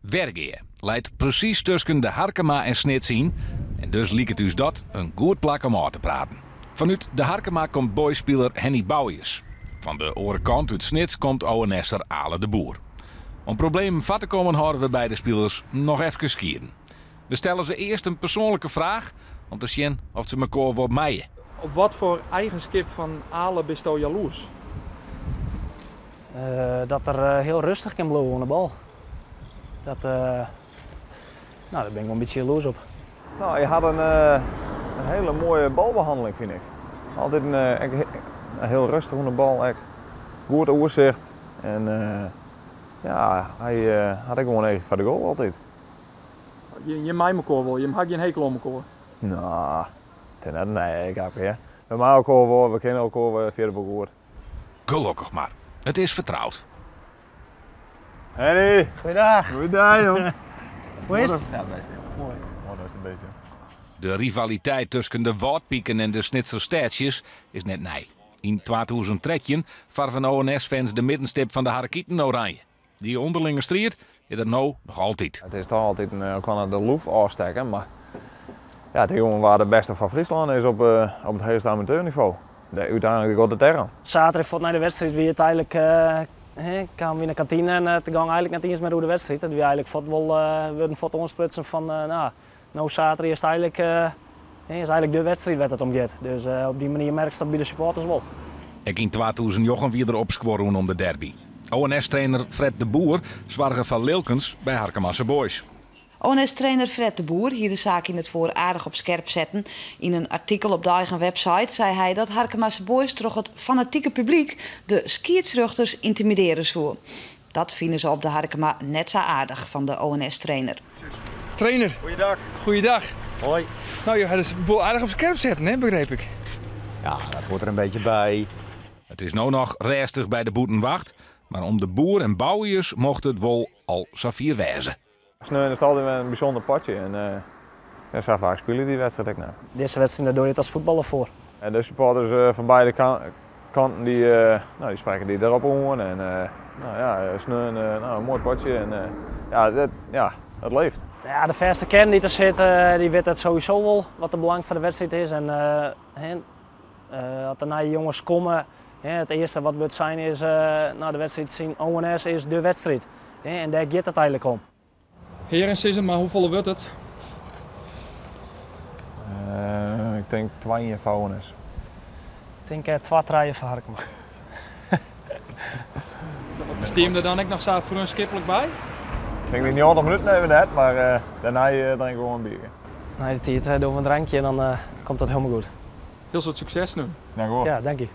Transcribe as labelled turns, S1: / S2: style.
S1: Wergeer leidt precies tussen de Harkema en Snits in. En dus liep het dus dat een goed plak om aan te praten. Vanuit de Harkema komt boyspeler Henny Bouwers. Van de andere kant uit Snits komt ONS'er Ale de Boer. Om problemen vat te komen houden we bij de spelers nog even skiën. We stellen ze eerst een persoonlijke vraag om te zien of ze elkaar wat mijen.
S2: Op wat voor eigenschap van Ale bist u jaloers?
S3: Dat er heel rustig kan blijven aan de bal. Daar ben ik wel een beetje jaloers op.
S4: Nou, je had een hele mooie balbehandeling, vind ik. Altijd een heel rustig aan de bal, goed oorzicht. En hij had ik gewoon even voor de goal altijd.
S2: Je mij elkaar wel, je had geen hekel om elkaar.
S4: Nou, nee, ik heb je. We maken elkaar wel, we kennen elkaar verder wel goed.
S1: Gelukkig maar. Het is vertrouwd.
S4: Henny!
S3: Goeiedag.
S4: Goeiedag, joh.
S3: Hoe is het?
S4: Ja, best.
S3: Mooi.
S4: Oh, dat is een beetje.
S1: De rivaliteit tussen de Woudpieken en de Snitser Stadjes is net nij. In 2013 varven ONS-fans de middenstip van de Harkieten oranje. Die onderlinge strijd is dat nou nog altijd.
S4: Het is toch altijd kan de loef afsteken, maar ja, die jongen waar de beste van Friesland is op het hoogste amateurniveau. Uiteindelijk gaat het eraan.
S3: Zaterdag voor naar de wedstrijd wie het eigenlijk kwamen we in de kantine en het ging eigenlijk net eens meer door de wedstrijd. Dat we eigenlijk wilden voor onsprutsen van nou zaterdag is het eigenlijk de wedstrijd waar het om gaat. Dus op die manier merk je dat bij de supporters wel.
S1: Ik in 2000 weer erop scoren om de derby. ONS-trainer Fred de Boer zwarge van Lilkens bij Harkemasse Boys.
S5: ONS-trainer Fred de Boer hier de zaak in het voor aardig op scherp zetten. In een artikel op de eigen website zei hij dat Harkemasse Boys toch het fanatieke publiek de skiertsruchters intimideren zou. Dat vinden ze op de Harkema net zo aardig van de ONS-trainer.
S6: Trainer.
S7: Goeiedag.
S6: Goeiedag.
S7: Hoi.
S6: Nou, je gaat dus wel aardig op scherp zetten, hè, begreep ik.
S7: Ja, dat hoort er een beetje bij.
S1: Het is nou nog restig bij de boetenwacht, maar om de Boer en Bouwers mocht het wel al safier wezen.
S4: Sneun is altijd een bijzonder potje en zo vaak spelen die wedstrijd ook nou.
S3: Deze wedstrijd daar doe je het als voetballer voor.
S4: En de supporters van beide kanten die spreken die daarop aan. En Sneun, een mooi potje en het leeft.
S3: Ja, de verste kern die er zit, die weet het sowieso wel wat de belang van de wedstrijd is. En als er naar je jongens komen, het eerste wat we zijn is de wedstrijd zien. ONS is de wedstrijd. En daar gaat het eigenlijk om.
S2: Heren Sism, maar hoeveel wordt het?
S4: Ik denk 2 voor ONS.
S3: Ik denk 2 draaien voor Harkema.
S2: Steam er dan ook nog zo voor een skippelijk bij?
S4: Ik denk dat niet 90 minuten hebben net, maar daarna drink ik gewoon een bier.
S3: Na de tijd doen we een drankje en dan komt dat helemaal goed.
S2: Heel veel succes nu.
S4: Dank u wel.
S3: Ja, dank je.